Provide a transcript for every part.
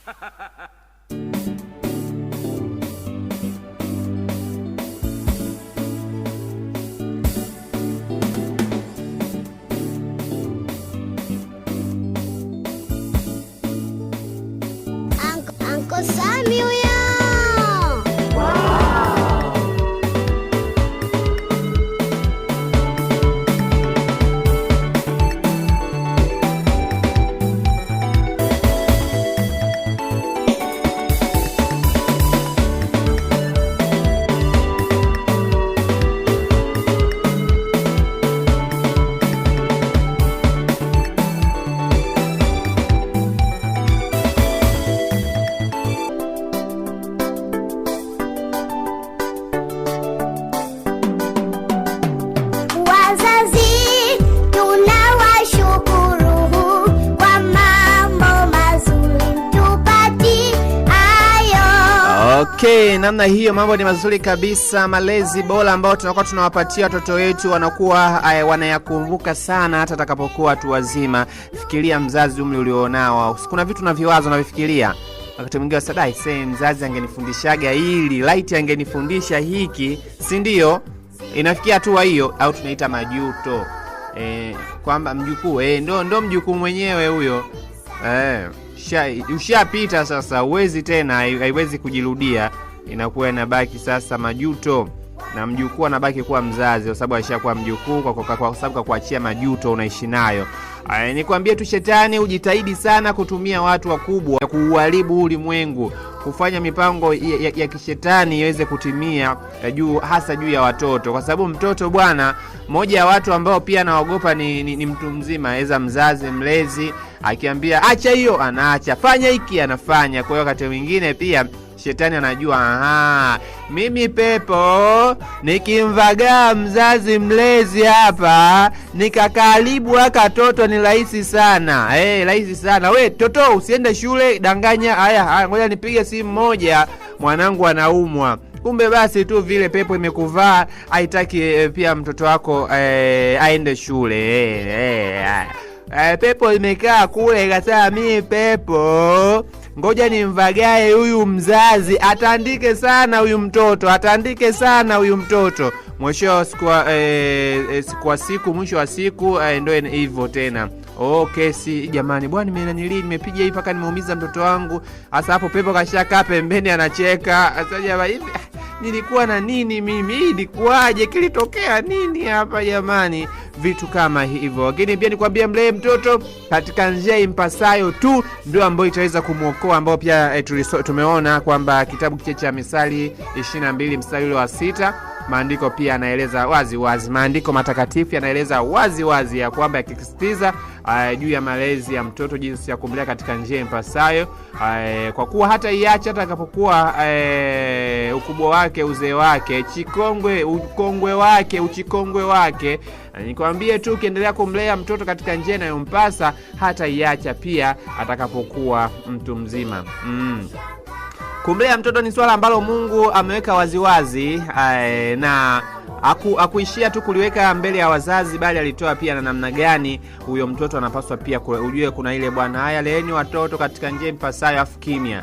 Uncle Sammy huyo. Okay, namna hiyo mambo ni mazuri kabisa. Malezi bora ambao tunakuwa tunawapatia watoto wetu wanakuwa wanayakumbuka sana hata atakapokuwa watu wazima. Fikiria mzazi umri ulionao. Kuna vitu na viwazo unavifikiria. Wakati mwingine sadai mzazi angenifundishaga hili, light angenifundisha hiki, si ndio? Inafikia hatua hiyo au tunaita majuto. Kwamba mjukuu ndo mjukuu mwenyewe huyo. Ushapita sasa, uwezi tena, haiwezi kujirudia. Inakuwa inabaki sasa majuto, na mjukuu anabaki kuwa mzazi kwa sababu alishakuwa mjukuu, kwa sababu kuachia majuto unaishi nayo. Nikwambie tu shetani ujitahidi sana kutumia watu wakubwa kuuharibu ulimwengu, kufanya mipango ya kishetani iweze kutimia hasa juu ya watoto, kwa sababu mtoto bwana, moja ya watu ambao pia naogopa ni mtu mzima, aweza mzazi mlezi akiambia acha hiyo anaacha, fanya hiki anafanya. Kwa hiyo wakati mwingine pia shetani anajua mimi pepo nikimvagaa mzazi mlezi hapa nikakaribu akatoto ni rahisi sana. Rahisi sana. We toto usiende shule, danganya. Haya ngoja nipige simu moja, mwanangu anaumwa. Kumbe basi tu vile pepo imekuvaa, haitaki pia mtoto wako aende shule. Pepo imekaa kule ikasema mimi pepo ngoja nimvagae huyu mzazi, atandike sana huyu mtoto. Mwisho mwisho wa siku ndio hivyo tena. Kesi jamani, bwana nimepiga hii mpaka nimeumiza mtoto wangu. Hasa hapo pepo kashakaa pembeni anacheka. Sasa jamani, hivi nilikuwa na nini mimi? Ilikuwaje? Kilitokea nini hapa jamani? Vitu kama hivyo. Lakini pia nikwambia mlee mtoto katika njia impasayo tu ndio ambayo itaweza kumuokoa, ambao pia tumeona kwamba kitabu cha Misali 22 mstari ule wa 6, maandiko pia yanaeleza wazi, maandiko matakatifu yanaeleza wazi ya kwamba yakisisitiza juu ya malezi ya mtoto, jinsi ya kumlea katika njia impasayo, kwa kuwa hata iacha atakapokuwa ukubwa wake, uzee wake, uchikongwe wake. Nikwambie tu ukiendelea kumlea mtoto katika njia inayompasa, hata iacha pia atakapokuwa mtu mzima. Kumlea mtoto ni swala ambalo Mungu ameweka waziwazi, na hakuishia tu kuliweka mbele ya wazazi, bali alitoa pia na namna gani huyo mtoto anapaswa pia ujue. Kuna ile bwana, leeni watoto katika njia impasayo afu kimya.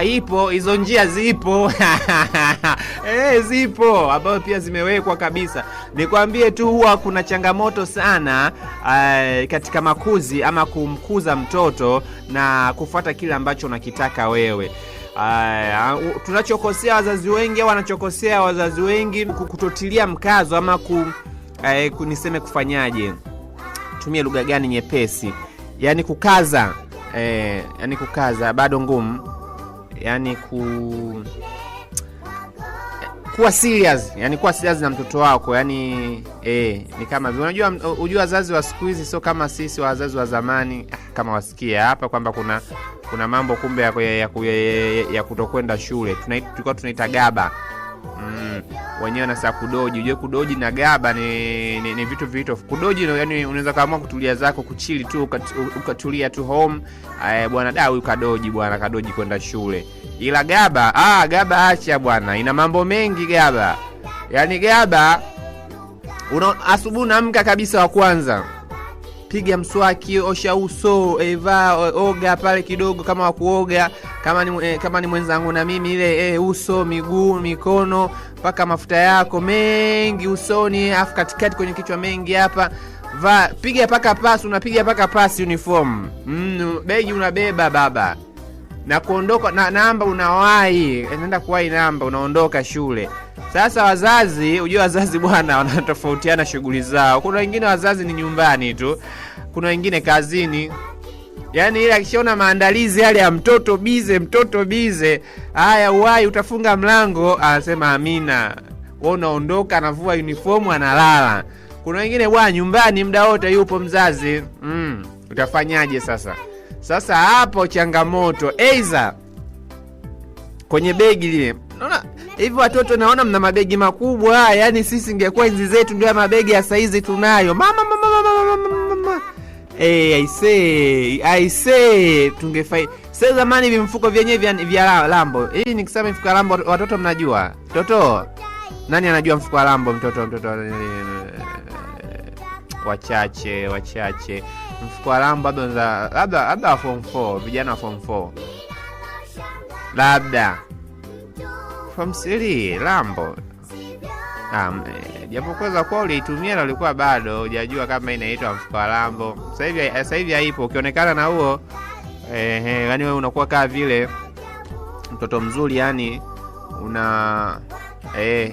Ipo hizo njia, zipo zipo ambao pia zimewekwa kabisa. Nikwambie tu huwa kuna changamoto sana katika makuzi ama kumkuza mtoto na kufuata kile ambacho unakitaka wewe. Tunachokosea wazazi wengi, au wanachokosea wazazi wengi kutotilia mkazo ama niseme kufanyaje, tumie lugha gani nyepesi, yani kukaza, yani kukaza bado ngumu, yani kuwa serious, yani kuwa serious na mtoto wako, yani ni kama unajua wazazi wa siku hizi sio kama sisi wazazi wa zamani. Kama wasikia hapa kwamba kuna mambo kumbe ya kutokwenda shule, tulikuwa tunaita gaba. Wenyewe na saa kudoji. Unajua kudoji na gaba ni vitu. Kudoji yani unaweza kaamua kutulia zako, kuchili tu, ukatulia tu home. Bwana huyu kadoji, bwana kadoji kwenda shule. Ila gaba, gaba acha bwana, ina mambo mengi gaba. Yani gaba asubuhi unaamka kabisa wa kwanza, piga mswaki, osha uso, oga pale kidogo kama wa kuoga, kama ni mwenzangu na mimi ile uso, miguu, mikono, paka mafuta yako mengi usoni, afu katikati kwenye kichwa mengi hapa. Piga paka pasi, unapiga paka pasi uniform. Begi unabeba baba. Na kuondoka na namba unawahi, unaenda kuwahi namba, unaondoka shule. Sasa wazazi, unajua wazazi bwana wanatofautiana shughuli zao. Kuna wengine wazazi ni nyumbani tu, kuna wengine kazini. Yaani ile akishaona maandalizi yale ya mtoto bize, haya uwahi utafunga mlango, anasema amina. Wewe unaondoka, anavua uniform, analala. Kuna wengine bwana nyumbani muda wote yupo mzazi. Utafanyaje sasa? Sasa hapo changamoto. Eiza kwenye begi lile. Unaona hivi watoto naona mna mabegi makubwa. Yaani sisi ingekuwa enzi zetu ndio mabegi ya saizi tunayo. Mama. I say tungefai. Sasa zamani vimfuko vyenyewe vya Lambo. Hii nikisema mfuko wa Lambo watoto mnajua. Toto. Nani anajua mfuko wa Lambo mtoto? Wachache. Mfuko wa Lambo labda form 4, vijana wa form 4. Labda form 3 Lambo. Japo kwanza kwa uliitumia na ulikuwa bado hujajua kama inaitwa mfuko wa Lambo. Sasa hivi haipo. Ukionekana na huo yani wewe unakuwa kama vile mtoto mzuri, yani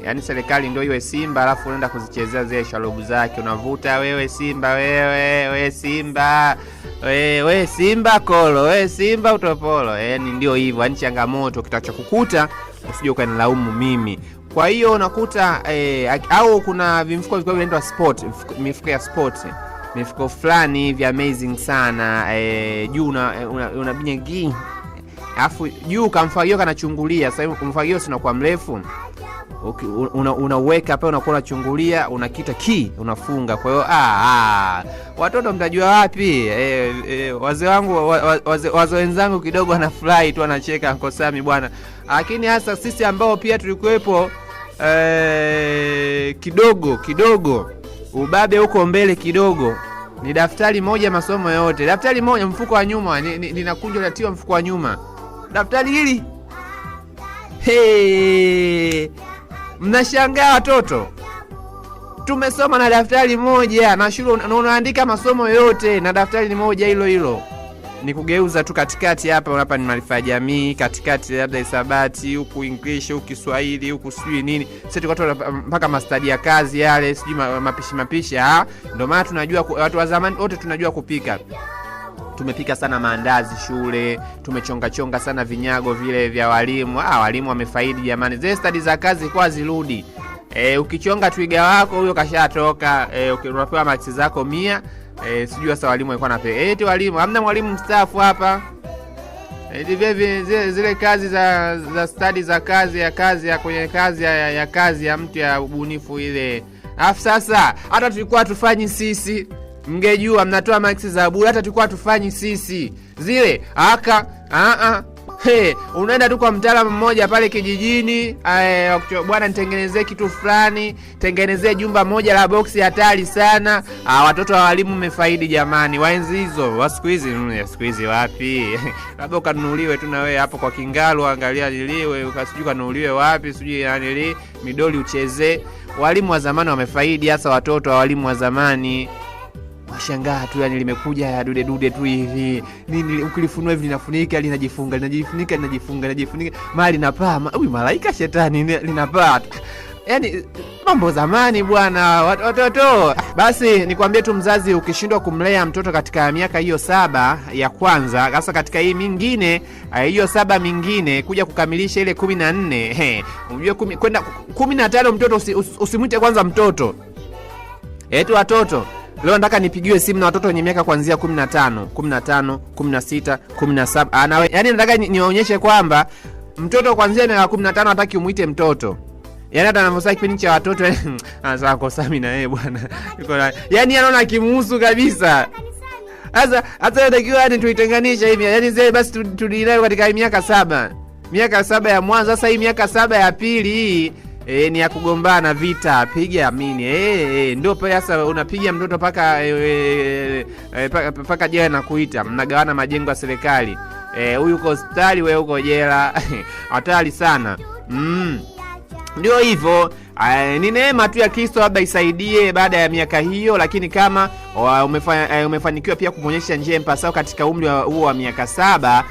yani serikali ndio iwe Simba alafu unaenda kuzichezea zile shalobu zake, unavuta wewe Simba, wewe Simba, wewe Simba kolo, wewe Simba utopolo. Yani ndio hivyo, yani changamoto kitachokukuta usije ukanilaumu mimi. Kwa hiyo unakuta au kuna vimfuko vikubwa vinaitwa sport, mifuko ya sport, mifuko fulani vya amazing sana. Juu unabinya gi, alafu juu kamfagio kanachungulia. Sasa mfagio sina kwa mrefu, unaweka hapa, unakuwa unachungulia, unakita ki, unafunga. Kwa hiyo watoto mtajua wapi? Wazee wangu, wazee wenzangu kidogo wanafurahi tu, wanacheka Uncle Sami bwana. Lakini hasa sisi ambao pia tulikuwepo kidogo ubabe huko mbele kidogo, ni daftari moja masomo yote. Daftari moja, mfuko wa nyuma linakunjwa, latiwa mfuko wa nyuma. Daftari hili mnashangaa watoto. Tumesoma na daftari moja na shule unaandika masomo yote na daftari ni moja hilo. Ni kugeuza tu katikati hapa ni maarifa ya jamii, katikati labda hisabati, huku English, huku Kiswahili, huku sijui nini. Sisi tulikuwa mpaka mastadi ya kazi yale, sijui mapishi. Ndio maana tunajua, watu wa zamani wote tunajua kupika. Tumepika sana maandazi shule, tumechonga sana vinyago vile vya walimu. Walimu wamefaidi jamani. Zile stadi za kazi kwa zirudi. Ukichonga twiga wako huyo kashatoka, unapewa marks zako 100. Sijui sasa walimu walikuwa nape. Walimu, hamna mwalimu mstaafu hapa. Zile kazi za stadi za kazi ya kwenye kazi ya kazi ya mtu ya ubunifu ile. Alafu sasa hata tulikuwa tufanyi sisi. Mngejua mnatoa marks za bure, hata tulikuwa tufanyi sisi. Zile unaenda tu kwa mtaalamu mmoja pale kijijini, bwana nitengenezee kitu fulani, tengenezee jumba moja la boksi hatari sana. Watoto wa walimu mmefaidi jamani. Waenzi hizo, wa siku hizi wapi? Labda ukanunuliwe tu na wewe hapo kwa Kingalu, angalia niliwe, ukasijui kanunuliwe wapi, sijui yani midoli ucheze. Walimu wa zamani wamefaidi, hasa watoto wa walimu wa zamani. Washangaa tu, yani limekuja ya dude tu hivi. Nini ukilifunua hivi linafunika, linajifunga. Mali linapaa. Malaika shetani linapaa. Yani mambo zamani bwana, watoto. Basi nikwambie tu mzazi, ukishindwa kumlea mtoto katika miaka hiyo 7 ya kwanza, hasa katika hii mingine, hiyo 7 mingine kuja kukamilisha ile 14, unajua kwenda 15 mtoto usimwite kwanza mtoto. Watoto leo nataka nipigiwe simu na watoto wenye miaka kuanzia 15, 16, 17. Yani nataka niwaonyeshe kwamba mtoto kuanzia miaka 15 hataki umuite mtoto. Yani hata anavyosema kipindi cha watoto anasema Uncle Sami na yeye bwana. Yani anaona kimuhusu kabisa. Sasa hata natakiwa ni tuitenganisha hivi. Yani zile basi tudinayo katika miaka 7. Miaka 7 ya mwanzo, sasa hii miaka 7 ya pili hii ni ya kugombana, vita, piga amini. Ndio sasa unapiga mtoto paka jela na kuita, mnagawana majengo ya serikali. Huyu uko hospitali, wewe uko jela. Hatari sana. Ndio hivyo. Ni neema tu ya Kristo labda isaidie baada ya miaka hiyo, lakini kama umefanikiwa pia kumonyesha njia mpasao katika umri huo wa miaka 7,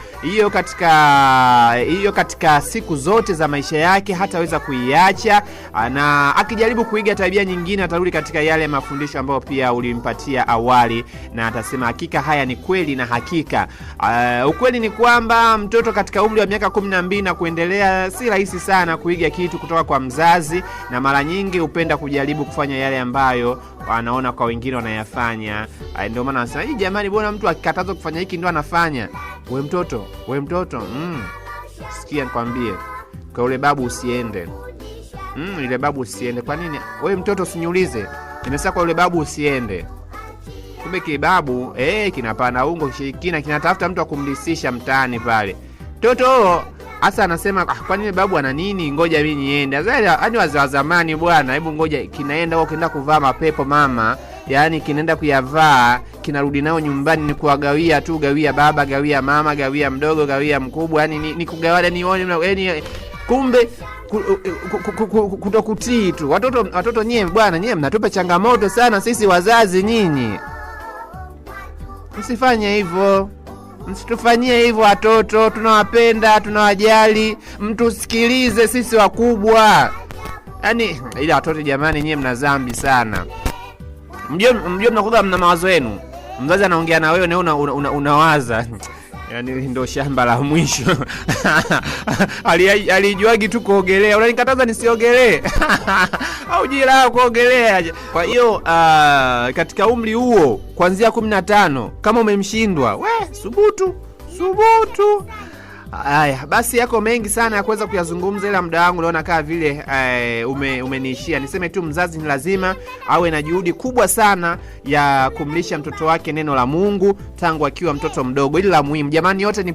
hiyo katika siku zote za maisha yake hataweza kuiacha, na akijaribu kuiga tabia nyingine atarudi katika yale mafundisho ambayo pia ulimpatia awali, na atasema hakika haya ni kweli na hakika. Ukweli ni kwamba mtoto katika umri wa miaka 12 na kuendelea si rahisi sana kuiga kitu kutoka kwa mzazi, na mara nyingi hupenda kujaribu kufanya yale ambayo wanaona kwa wengine wanayafanya. Ndio maana wanasema, jamani, bwana mtu akikatazwa kufanya hiki ndio anafanya. We mtoto, sikia nikwambie, kwa ule babu usiende. Ile babu usiende. Kwa nini? We mtoto usinyulize. Nimesema kwa ule babu usiende. Kumbe kibabu kinapana ungo kishirikina, kinatafuta mtu akumlisisha mtaani pale. Mtoto hasa anasema, kwa nini babu ana nini? Ngoja mimi niende. Yaani wazee wa zamani bwana, hebu ngoja, kinaenda huko kinaenda kuvaa mapepo mama. Yaani kinaenda kuyavaa, kinarudi nao nyumbani, ni kuwagawia tu, gawia baba, gawia mama, gawia mdogo, gawia mkubwa. Yaani ni kugawana, nione yaani kumbe kutokutii tu. Watoto nyie bwana, nyie mnatupa changamoto sana sisi wazazi nyinyi. Msifanye hivyo. Msitufanyie hivyo watoto, tunawapenda, tunawajali, mtusikilize sisi wakubwa. Yaani ile watoto jamani, nyie mna dhambi sana. Mjue mnakuwa mna mawazo yenu. Mzazi anaongea na wewe na unawaza. Yaani ndio shamba la mwisho. Alijuagi tu kuogelea. Unanikataza nisiogelee. Au jira kuogelea. Kwa hiyo katika umri huo kuanzia 15 kama umemshindwa, subutu. Haya, basi yako mengi sana ya kuweza kuyazungumza, ila muda wangu naona kama vile umeniishia. Niseme tu mzazi ni lazima awe na juhudi kubwa sana ya kumlisha mtoto wake neno la Mungu tangu akiwa mtoto mdogo. Ili la muhimu jamani, yote ni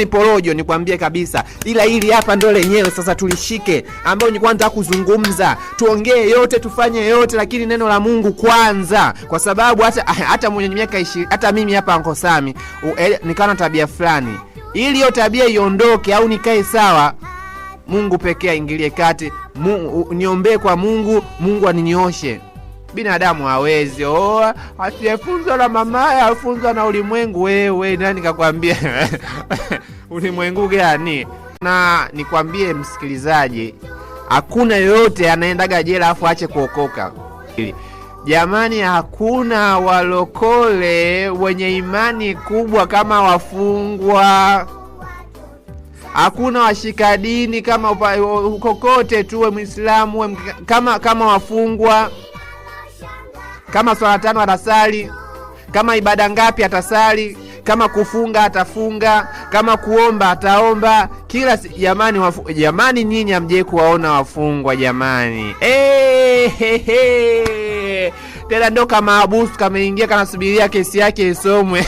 porojo, nikwambie kabisa. Ila hili hapa ndo lenyewe sasa tulishike, ambao ni kwanza kuzungumza, tuongee yote, tufanye yote, lakini neno la Mungu kwanza, kwa sababu hata mwenye miaka 20, hata mimi hapa Uncle Sami nikaona tabia fulani. Ili hiyo tabia iondoke au nikae sawa, Mungu pekee aingilie kati. Niombee kwa Mungu aninyooshe. Binadamu hawezi. Asiyefunzwa na mamaye afunzwa na ulimwengu. Wewe nani kakwambia? Ulimwengu gani? Na nikwambie msikilizaji, hakuna yoyote anaendaga jela afu aache kuokoka. Jamani, hakuna walokole wenye imani kubwa kama wafungwa. Hakuna washika dini kama kokote tuwe Muislamu kama wafungwa. Kama swala 5 atasali, kama ibada ngapi atasali, kama kufunga atafunga, kama kuomba ataomba. Kila jamani, nyinyi hamje kuwaona wafungwa jamani. Tena ndo kama abusu kameingia, kanasubiria kesi yake isomwe.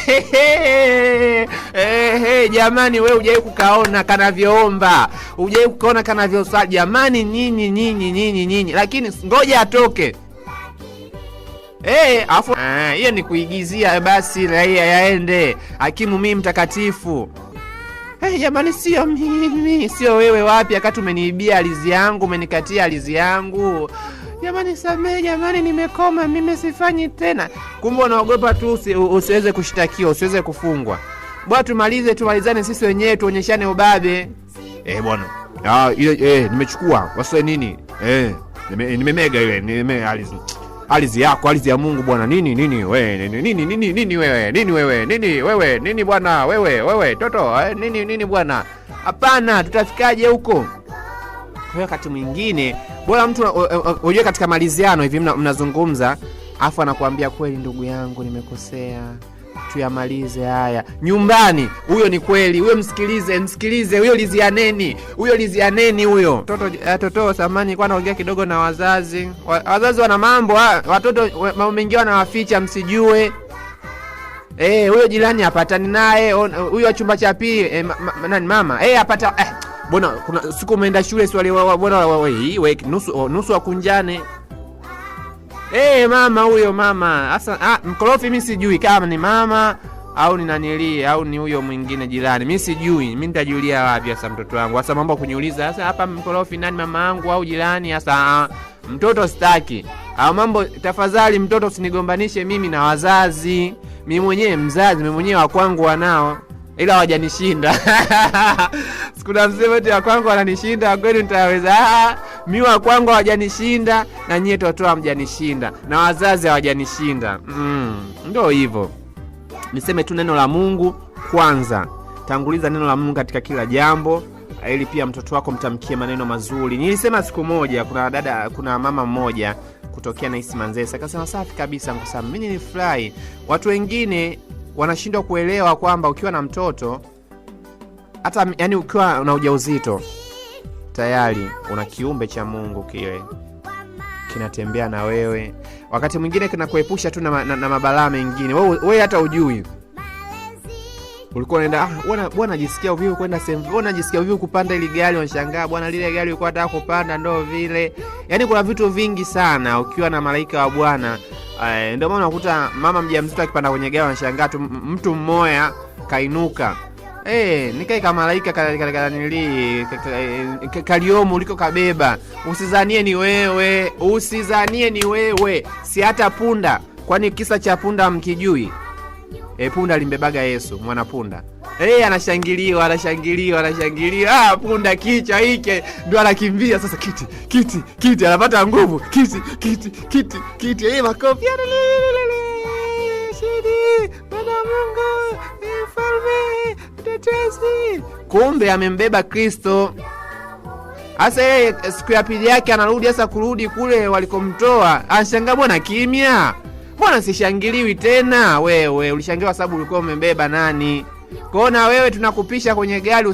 Jamani, wewe hujai kukaona kanavyoomba, hujai kukaona kanavyosali jamani. Nyinyi lakini ngoja atoke. Afu hiyo ni kuigizia. Basi raia yaende, hakimu mimi mtakatifu. Jamani, sio mimi, sio wewe. Wapi? Akati umeniibia alizi yangu, umenikatia alizi yangu. Jamani samee, jamani nimekoma, mimi sifanyi tena. Kumbe unaogopa tu usiweze kushtakiwa, usiweze kufungwa. Bwana tumalizane sisi wenyewe, tuonyeshane ubabe. Bwana. Nimechukua. Wasiwe nini? Nimemega ile, alizi yako, alizi ya Mungu bwana. Nini bwana, wewe toto, nini bwana? Hapana, tutafikaje huko? Kwa wakati mwingine bora mtu unajua katika maliziano hivi mnazungumza, afu anakuambia kweli ndugu yangu nimekosea, tuyamalize haya. Nyumbani huyo ni kweli, huyo msikilize, huyo lizianeni huyo. Toto samani kwa naongea kidogo na wazazi. Wazazi wana mambo, watoto mambo mengi wanawaficha msijue. Huyo jirani hapatani naye, huyo chumba cha pili nani mama, apata Mbona kuna siku umeenda shule swali bwana wewe nusu wakunjane. Mama huyo mama. Sasa mkorofi mimi sijui kama ni mama au ni nanili au ni huyo mwingine jirani. Mimi sijui. Mimi nitajulia wapi sasa mtoto wangu? Sasa mambo kuniuliza sasa hapa mkorofi nani, mama yangu au jirani? Sasa mtoto sitaki. Au mambo tafadhali mtoto usinigombanishe mimi na wazazi. Mimi mwenyewe mzazi, mimi mwenyewe wa kwangu wanao. Ila hawajanishinda. Sikuna msemo eti wa kwangu wananishinda, kweli nitaweza? Mimi wa kwangu hawajanishinda na nyie watoto hamjanishinda na wazazi hawajanishinda. Ndio hivyo. Niseme tu neno la Mungu kwanza. Tanguliza neno la Mungu katika kila jambo ili pia mtoto wako mtamkie maneno mazuri. Nilisema siku moja kuna mama mmoja kutokea na East Manzese akasema safi kabisa Nkosami, mimi nilifurahi. Watu wengine wanashindwa kuelewa kwamba ukiwa na mtoto hata yani ukiwa na ujauzito tayari una kiumbe cha Mungu kile kinatembea na wewe. Wakati mwingine kinakuepusha tu na mabalaa mengine. Wewe hata ujui. Ulikuwa unaenda bwana najisikia uvivu kwenda sehemu. Bwana najisikia uvivu kupanda ile gari, unashangaa bwana lile gari ulikuwa unataka kupanda ndio vile. Yaani kuna vitu vingi sana ukiwa na malaika wa Bwana. Ndio maana unakuta mama mjamzito akipanda kwenye gari anashangaa tu mtu mmoja kainuka. Nikai kama malaika kaliomu uliko kabeba. Usizanie ni wewe. Si hata punda. Kwani kisa cha punda mkijui? Punda alimbebaga Yesu, mwana punda. Anashangiliwa. Punda kicha hiki ndio anakimbia sasa kiti anapata nguvu. Kiti. Makofi. Bwana Mungu, mfalme, mtetezi. Kumbe amembeba Kristo. Asa siku ya pili yake anarudi sasa kurudi kule walikomtoa. Anashangaa bwana kimya. Mbona sishangiliwi tena? Wewe ulishangiliwa sababu ulikuwa umembeba nani? Kwaona wewe tunakupisha kwenye gari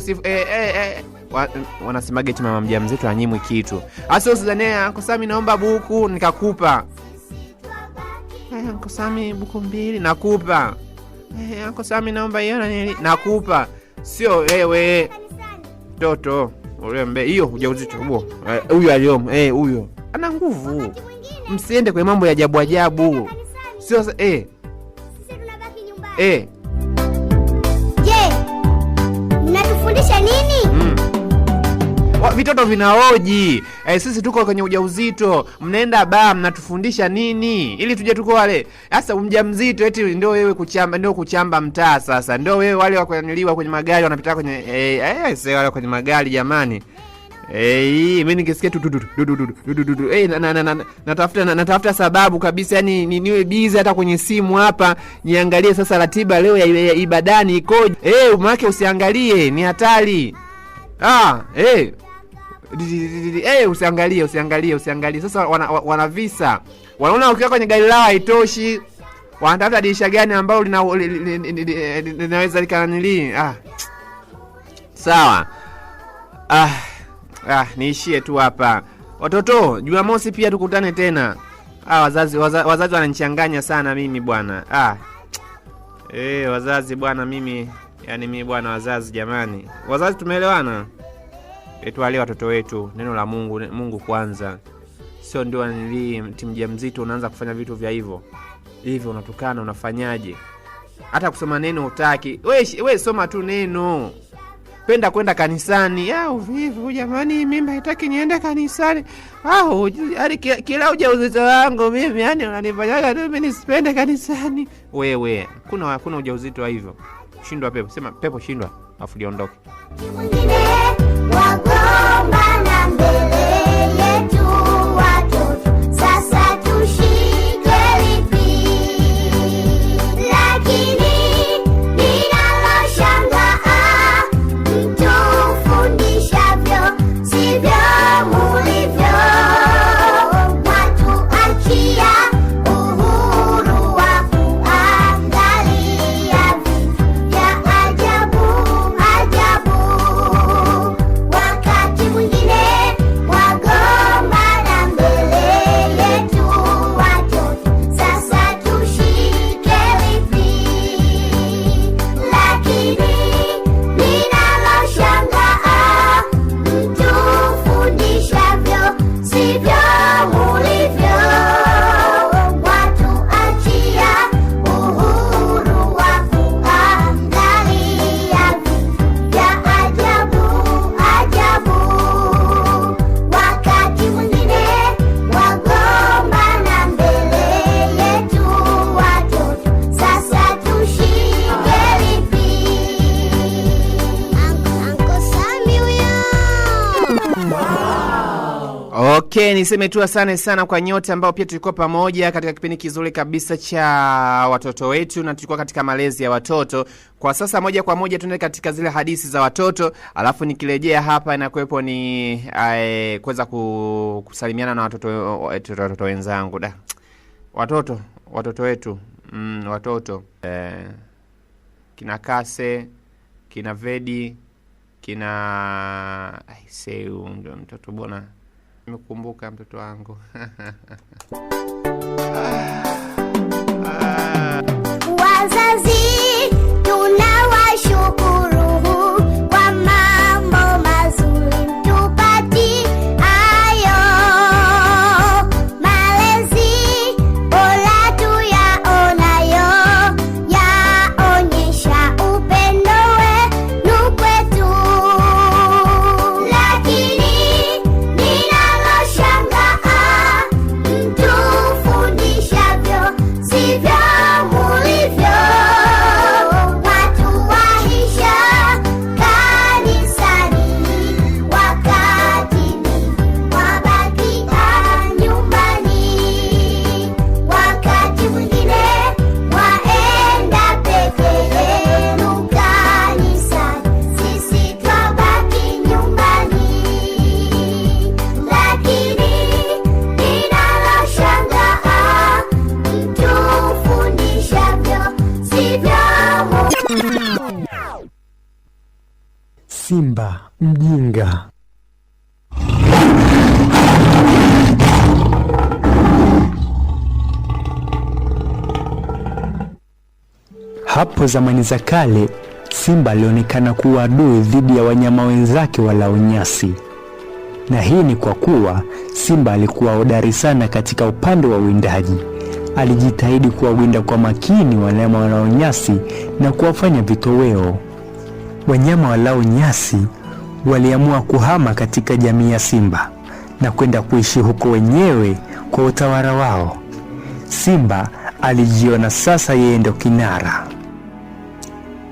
wanasemaga eti mama mjamzito anyimwi kitu. Asa usizania Nkosami naomba buku nikakupa. Nkosami buku 2 nakupa. Nkosami naomba hiyo nakupa. Sio wewe mtoto ulembe hiyo ujauzito huo. Huyo aliom huyo ana nguvu. Msiende kwa mambo ya ajabu. Sio sisi tunabaki nyumbani. Je, mnatufundisha nini? Vitoto vinaoji. Sisi tuko kwenye ujauzito. Mnaenda mnatufundisha nini? Ili tuje tuko wale. Sasa mjamzito eti ndio wewe kuchamba mtaa sasa. Ndio wewe wale wakaniliwa kwenye magari wanapita kwenye sasa wale kwenye magari jamani. Mimi nikisikia natafuta sababu kabisa yani niwe busy hata kwenye simu hapa niangalie sasa ratiba leo ya ibadani ikoje. Maana usiangalie ni hatari. Usiangalie. Sasa wana visa. Wanaona ukiwa kwenye gari lao haitoshi. Wanatafuta dirisha gani ambalo linaweza likananili. Sawa. Niishie tu hapa. Watoto, Jumamosi pia tukutane tena. Wazazi wananichanganya sana mimi bwana. Wazazi bwana mimi, yani mimi bwana wazazi jamani. Wazazi tumeelewana? Tuwalee watoto wetu neno la Mungu kwanza. Sio ndio mjamzito unaanza kufanya vitu vya hivyo. Hivyo unatukana unafanyaje? Hata kusoma neno hutaki. Wewe soma tu neno. Penda kwenda kanisani. Uvivu jamani, mimi haitaki niende kanisani. Hadi kila ujauzito wangu mimi yani unanifanyaga mimi nisipende kanisani. Wewe, kuna ujauzito wa hivyo. Shindwa pepo. Sema pepo shindwa, afu liondoke. Wagombana mbele yetu watoto. Sasa tushike lipi? Lakini wakati mwingine Okay, niseme tu asante sana kwa nyote ambao pia tulikuwa pamoja katika kipindi kizuri kabisa cha watoto wetu, na tulikuwa katika malezi ya watoto. Kwa sasa moja kwa moja tuende katika zile hadithi za watoto, alafu nikirejea hapa na kuwepo ni kuweza kusalimiana na watoto wenzangu. Watoto wetu. Watoto. Kina Kase, kina Vedi, kina Aiseu, ndio mtoto bona. Nimekumbuka mtoto wangu. Wazazi tunawashukuru kwa mambo mazuri tupati ayo. Malezi bora tuyaonayo yaonyesha upendo wenu kwetu. Lakini ninaloshangaa mtufundishavyo sivyo mulivyo. Watu wahisha kanisani wakati mwabakia nyumbani. Wakati mwingine waenda peke yenu kanisani, sisi twabaki nyumbani. Lakini ninaloshangaa mtufundishavyo sivyo Simba mjinga. Hapo zamani za kale, simba alionekana kuwa adui dhidi ya wanyama wenzake walao nyasi. Na hii ni kwa kuwa simba alikuwa hodari sana katika upande wa uwindaji. Alijitahidi kuwawinda kwa makini wanyama walao nyasi na kuwafanya vitoweo. Wanyama walao nyasi waliamua kuhama katika jamii ya simba na kwenda kuishi huko wenyewe kwa utawala wao. Simba alijiona sasa yeye ndio kinara.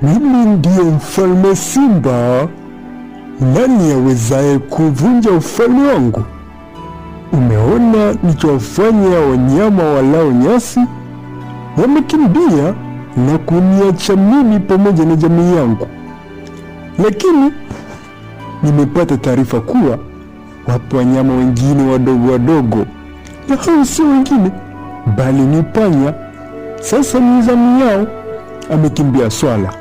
Mimi ndiye mfalme Simba. Nani awezaye kuvunja ufalme wangu? Umeona nilichowafanya wanyama walao nyasi? Wamekimbia na kuniacha mimi pamoja na jamii yangu. Lakini nimepata taarifa kuwa wapo wanyama wengine wadogo, na hao si wengine bali ni panya. Sasa ni zamu yao. Amekimbia swala,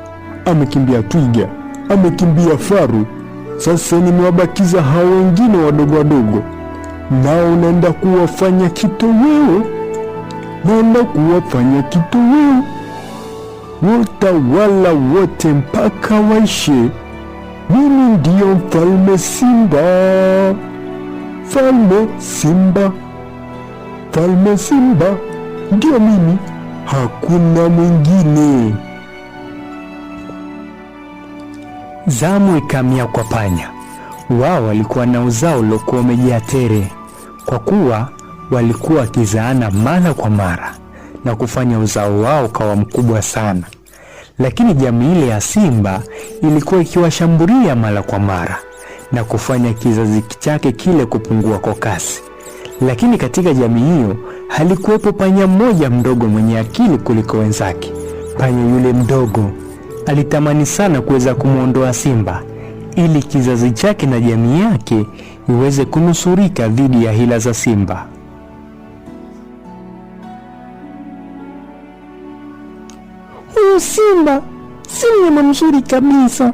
amekimbia twiga, amekimbia faru. Sasa nimewabakiza hao wengine wadogo, nao naenda kuwafanya kitoweo. Watawala wote mpaka waishe. Mimi ndiyo mfalme Simba. Mfalme Simba ndio mimi, hakuna mwingine. Zamu ikamia kwa panya. Wao walikuwa na uzao uliokuwa umejaa tere, kwa kuwa walikuwa wakizaana mara kwa mara na kufanya uzao wao kawa mkubwa sana. Lakini jamii ile ya simba ilikuwa ikiwashambulia mara kwa mara na kufanya kizazi chake kile kupungua kwa kasi. Lakini katika jamii hiyo halikuwepo panya mmoja mdogo mwenye akili kuliko wenzake. Panya yule mdogo alitamani sana kuweza kumuondoa simba ili kizazi chake na jamii yake iweze kunusurika dhidi ya hila za simba. Huyu simba si mnyama mzuri kabisa.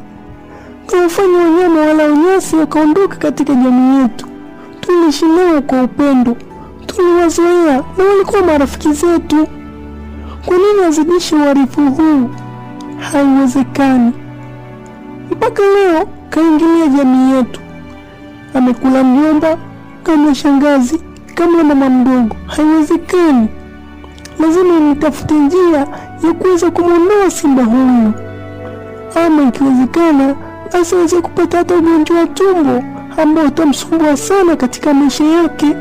Kawafanya wanyama walao nyasi wakaondoka katika jamii yetu. Tuliishi nao kwa upendo, tuliwazoea na walikuwa marafiki zetu. Kwa nini azidishe uhalifu huu? Haiwezekani. Mpaka leo kaingilia jamii yetu. Amekula mjomba kama shangazi, kama mama mdogo. Haiwezekani. Lazima nitafute njia ya kuweza kumuondoa simba huyu. Ama ikiwezekana basi aweze kupata hata ugonjwa wa tumbo ambao utamsumbua sana katika maisha yake.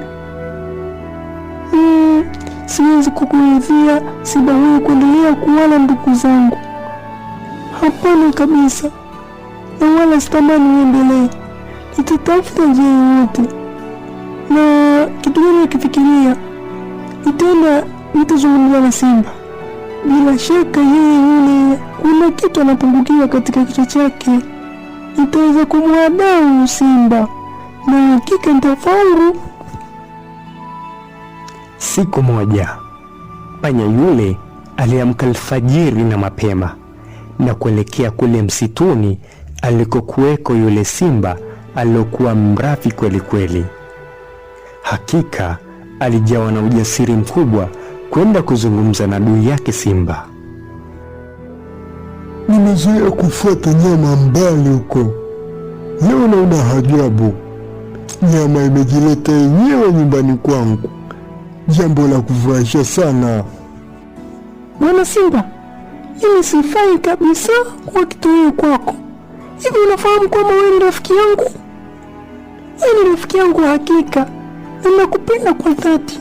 Siwezi kukuridhia simba huyu kuendelea kuwala ndugu zangu. Hapana kabisa. Na wala sitamani uendelee. Nitatafuta njia yoyote Na kitu gani nakifikiria? Nitazungumza na simba. Bila shaka yeye yule kuna kitu anapungukiwa katika kichwa chake. Nitaweza kumwadau simba na hakika nitafaulu. Siku moja panya yule aliamka alfajiri na mapema na kuelekea kule msituni alikokuweko yule simba aliyokuwa mrafi kweli kweli. Hakika alijawa na ujasiri mkubwa kwenda kuzungumza na adui yake simba. Nimezoea kufuata nyama mbali huko. Leo naona ajabu. Nyama imejileta yenyewe nyumbani kwangu. Jambo la kufurahisha sana. Bwana simba, mimi sifai kabisa kuwa kitoweo kwako. Hivi unafahamu kwamba wewe ni rafiki yangu? Wewe ni rafiki yangu hakika. Na nakupenda kwa dhati.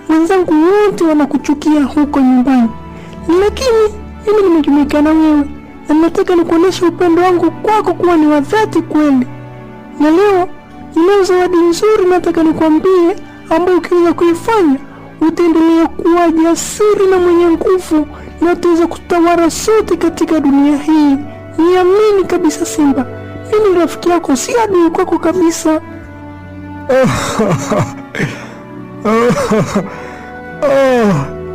Wenzangu wote wanakuchukia huko nyumbani. Lakini mimi nimejumuika na wewe. Na nataka nikuoneshe upendo wangu kwako kuwa ni wa dhati kweli. Na leo nina zawadi nzuri nataka nikwambie, ambayo ukiweza kuifanya utaendelea kuwa jasiri na mwenye nguvu na utaweza kutawala sote katika dunia hii. Niamini kabisa simba, mimi rafiki yako, si adui kwako kabisa.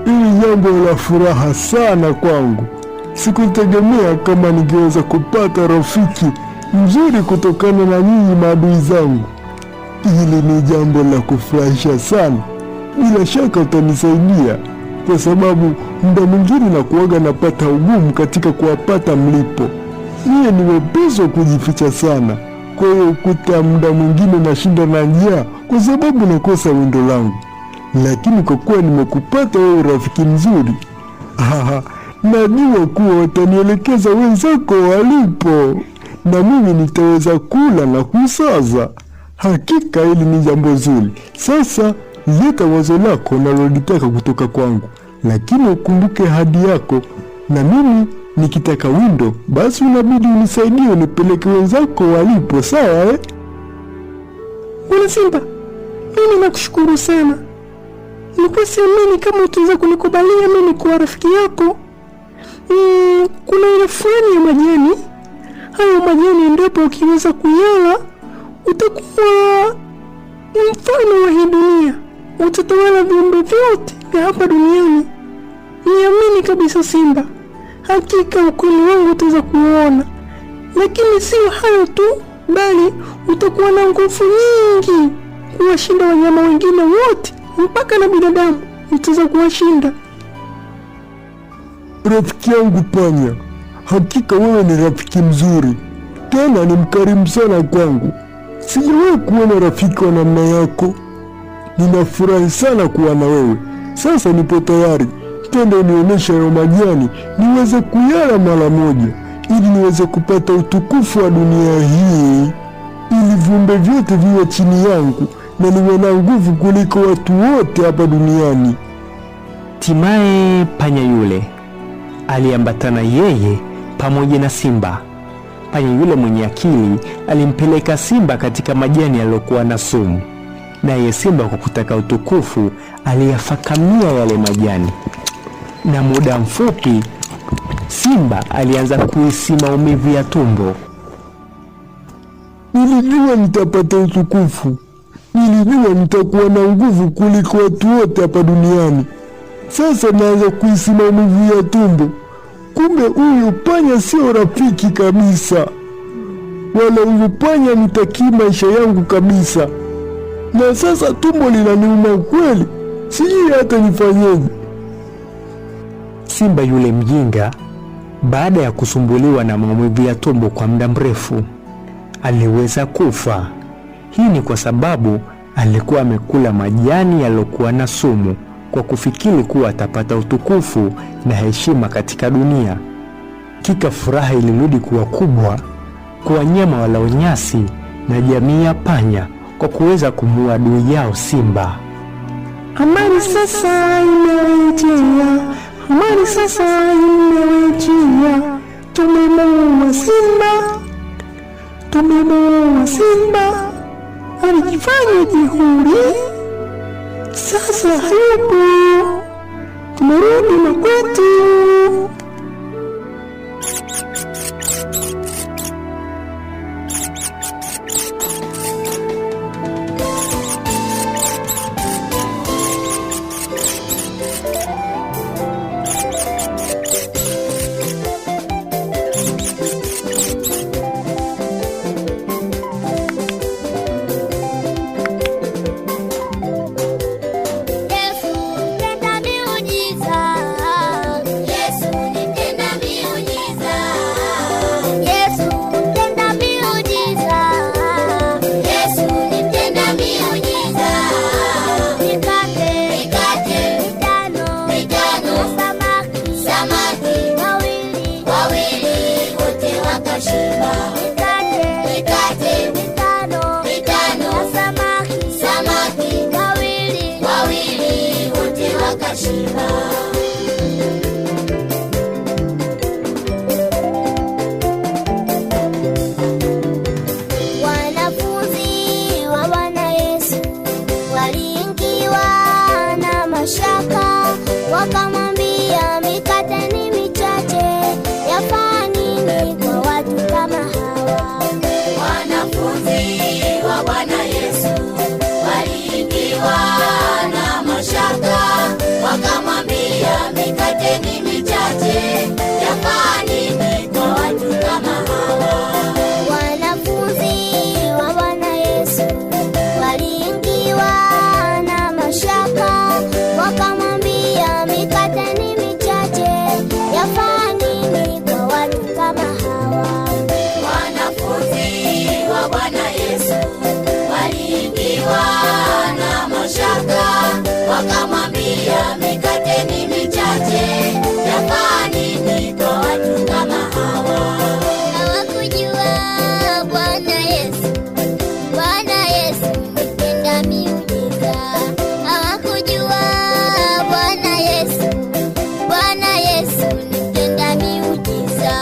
Hili jambo la furaha sana kwangu. Sikutegemea kama ningeweza kupata rafiki mzuri kutokana na nyinyi maadui zangu. Hili ni jambo la kufurahisha sana. Bila shaka utanisaidia, kwa sababu muda mwingine na kuwaga napata ugumu katika kuwapata mlipo. Mie nimepeswa kujificha sana, kwa hiyo ukuta muda mwingine nashinda na njaa kwa sababu nakosa windo langu. Lakini kwa kuwa nimekupata wewe rafiki mzuri, najua kuwa watanielekeza wenzako walipo na mimi nitaweza kula na kusaza. Hakika hili ni jambo zuri. Sasa leta wazo lako unalolitaka kutoka kwangu, lakini ukumbuke ahadi yako. Na mimi nikitaka windo, basi unabidi unisaidie unipeleke wenzako walipo, sawa Bwana simba, mimi nakushukuru sana. Nilikuwa siamini kama utaweza kunikubalia mimi kuwa rafiki yako. Kuna ile fulani ya majani. Hayo majani ndipo ukiweza kuyala utakuwa mfano wa hii dunia. Utatawala viumbe vyote vya hapa duniani. Niamini kabisa simba, hakika ukweli wangu utaweza kuona. Lakini sio hayo tu, bali utakuwa na nguvu nyingi kuwashinda wanyama wengine wote, mpaka na binadamu utaweza kuwashinda. Rafiki yangu panya, hakika wewe ni rafiki mzuri, tena ni mkarimu sana kwangu. Sijawahi kuona rafiki wa namna yako. Ninafurahi sana kuwa na wewe. Sasa nipo tayari, twende unionyeshe hayo majani niweze kuyala mara moja, ili niweze kupata utukufu wa dunia hii, ili viumbe vyote viwe chini yangu na niwe na nguvu kuliko watu wote hapa duniani. Hatimaye panya yule aliambatana yeye pamoja na simba. Panya yule mwenye akili alimpeleka simba katika majani yaliyokuwa na sumu, naye simba kwa kutaka utukufu aliyafakamia yale majani, na muda mfupi simba alianza kuhisi maumivu ya tumbo. Nilijua nitapata utukufu, nilijua nitakuwa na nguvu kuliko watu wote hapa duniani. Sasa naanza kuhisi maumivu ya tumbo. Kumbe huyu panya sio rafiki kabisa, wala huyu panya nitakii maisha yangu kabisa. Na sasa tumbo linaniuma kweli, sijui hata nifanyeje. Simba yule mjinga, baada ya kusumbuliwa na maumivu ya tumbo kwa muda mrefu, aliweza kufa. Hii ni kwa sababu alikuwa amekula majani yaliyokuwa na sumu kwa kufikiri kuwa atapata utukufu na heshima katika dunia. Kika furaha ilirudi kuwa kubwa kwa wanyama walao nyasi na jamii ya panya kwa kuweza kumuua adui yao simba. Amani sasa imerejea, amani sasa imerejea. Tumemuua simba, tumemuua simba. walijifanya jeuri. Sasa hayupo, tumerudi makwetu. Wakamwambia mikate ni michache, yafaa nini kwa watu kama hawa? Wanafunzi wa Bwana Yesu waliingiwa na mashaka, wakamwambia mikate ni michache, yafaa nini kwa watu kama hawa? Wanafunzi wa Bwana Yesu waliingiwa na mashaka, wakamwambia mikate ni michache, yafaa nini kwa watu kama hawa? Wanafunzi wa Bwana Yesu waliingiwa na mashaka, wakamwambia mikate ni michache, yafaa nini kwa watu kama hawa? Hawakujua Bwana Yesu mtenda miujiza. Hawakujua Bwana Yesu ni mtenda miujiza.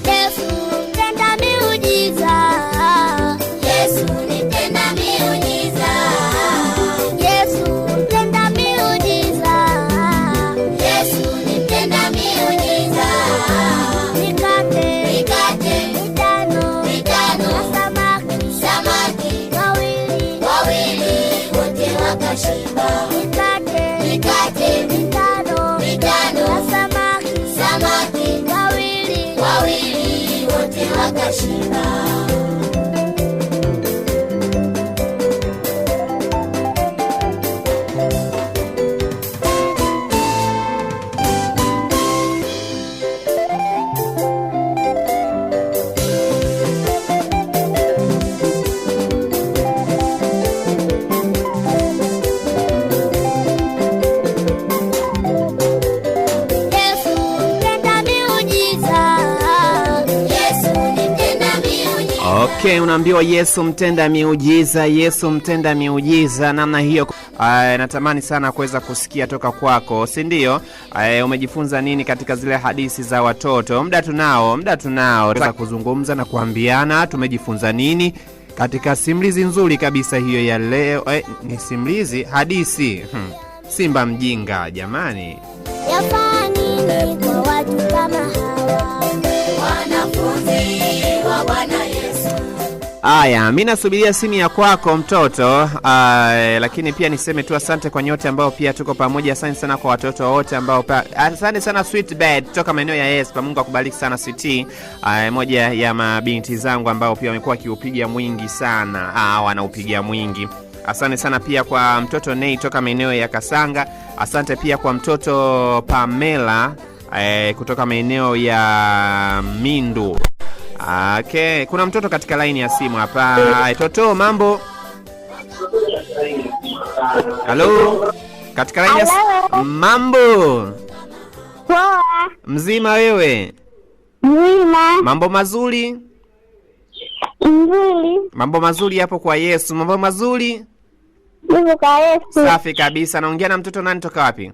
Yesu mtenda miujiza. Yesu ni mtenda miujiza. Yesu mtenda miujiza. Yesu ni mtenda miujiza. Mikate Mitano na samaki wawili, wote wakashiba. Mikate mitano mitano, na samaki wawili, wote wakashiba. Yesu mtenda miujiza. Yesu ni mtenda miujiza. Okay, unaambiwa Yesu mtenda miujiza, Yesu mtenda miujiza namna hiyo. Natamani sana kuweza kusikia toka kwako, si ndio? Umejifunza nini katika zile hadithi za watoto? Muda tunao tunaweza kuzungumza na kuambiana tumejifunza nini katika simulizi nzuri kabisa hiyo ya leo. Ni simulizi hadithi Simba Mjinga, jamani. Yafaa nini kwa watu kama hawa? Wanafunzi wa Bwana Yesu. Aya, mimi nasubiria simu ya kwako mtoto. Lakini pia niseme tu asante kwa nyote ambao pia tuko pamoja. Asante sana kwa watoto wote ambao asante sana Sweet Bed kutoka maeneo ya Espa. Mungu akubariki sana Sweetie. Moja ya mabinti zangu ambao pia wamekuwa kiupiga mwingi sana. Wanaupiga mwingi. Asante sana pia kwa mtoto Nei kutoka maeneo ya Kasanga. Asante pia kwa mtoto Pamela kutoka maeneo ya Mindu. Okay, kuna mtoto katika line ya simu hapa. Toto, mambo? Halo? Katika line ya mambo? Poa. Mzima wewe? Mzima. Mambo mazuri? Nzuri. Mambo mazuri hapo kwa Yesu. Mambo mazuri. Yuko kwa Yesu. Safi kabisa. Naongea na mtoto nani toka wapi?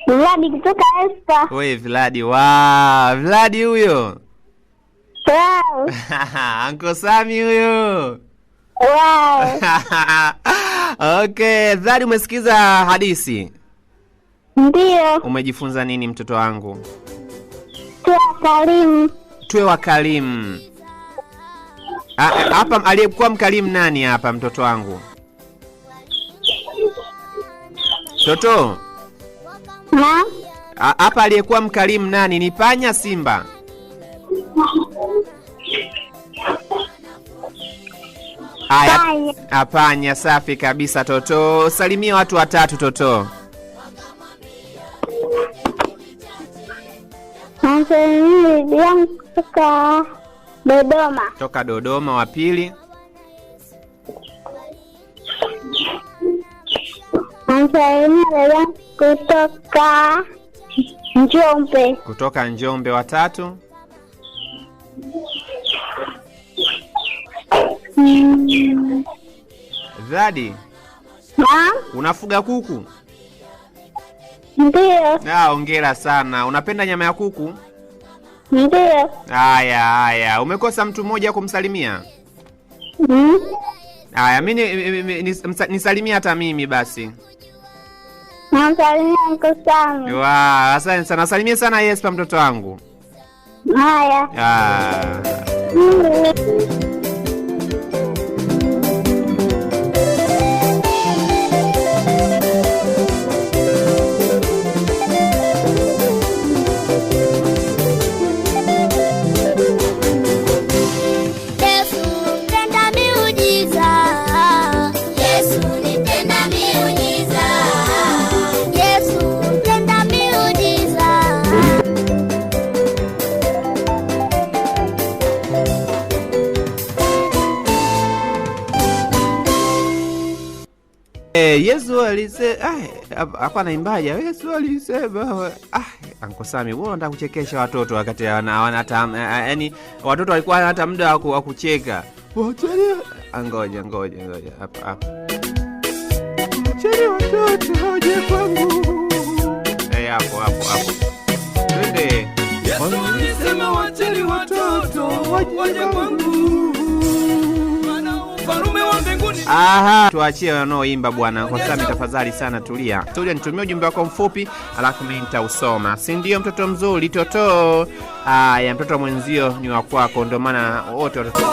Vladi kutoka Esta. Wewe Vladi. Wow, Vladi huyo. Wow. Uncle Sami huyo. Wow. Okay, Vladi umesikiza hadithi? Ndio. Umejifunza nini mtoto wangu? Tuwe wakarimu. Tuwe wakarimu. Hapa aliyekuwa mkarimu nani hapa mtoto wangu? Toto. Na? Hapa aliyekuwa mkarimu nani? Ni panya simba? Aya, panya. Safi kabisa Toto. Salimia watu watatu Toto. Nasalimia kutoka Dodoma. Toka Dodoma. Wa pili? Nasalimia kutoka Njombe. Kutoka Njombe. Wa tatu? Vladi. Unafuga kuku? Ndio. Hongera sana. Unapenda nyama ya kuku? Ndio. Haya. Umekosa mtu mmoja kumsalimia? Haya, mimi nisalimia hata mimi basi. Nasalimia Uncle Sami. Wow, asante sana. Salimia sana Yespa mtoto wangu. Haya. Yesu alisema hapa naimbaje? Yesu alisema Uncle Sami, wewe unataka kuchekesha watoto wakati hawana yaani watoto walikuwa hata muda wa kucheka. Ngoja hapa. Cheni watoto waje kwangu. Hapo. Twende. Yesu alisema wacheni watoto waje kwangu. Farume wa mbinguni. Tuachie wanaoimba bwana. Kwa Sami tafadhali sana tulia. Nitumie ujumbe wako mfupi alafu mimi nitausoma. Si ndio mtoto mzuri Toto? Ya mtoto mwenzio ni wa kwako, ndio maana wote watoto.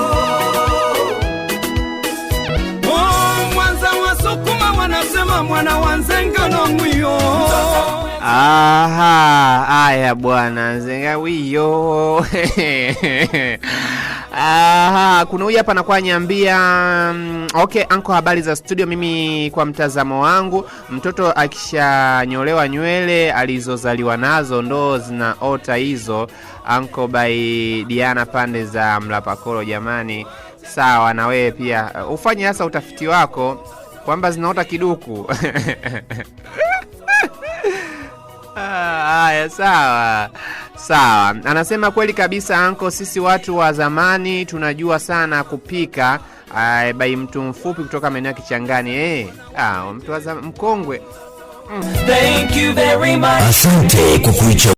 Mwanza wasukuma wanasema mwana wa Nzenga no mwiyo. Haya bwana, Nzenga wiyo. Kuna huyu hapa anakuwa nyambia. Okay, Uncle, habari za studio. Mimi kwa mtazamo wangu, mtoto akishanyolewa nywele alizozaliwa nazo ndo zinaota hizo. Uncle by Diana pande za Mlapakolo. Jamani, sawa, na wewe pia ufanye hasa utafiti wako kwamba zinaota kiduku. Haya, sawa. Anasema kweli kabisa Uncle, sisi watu wa zamani tunajua sana kupika. Bai mtu mfupi kutoka maeneo ya Kichangani. Mtu wa mkongwe. Thank you very much. Asante kwa kuichagua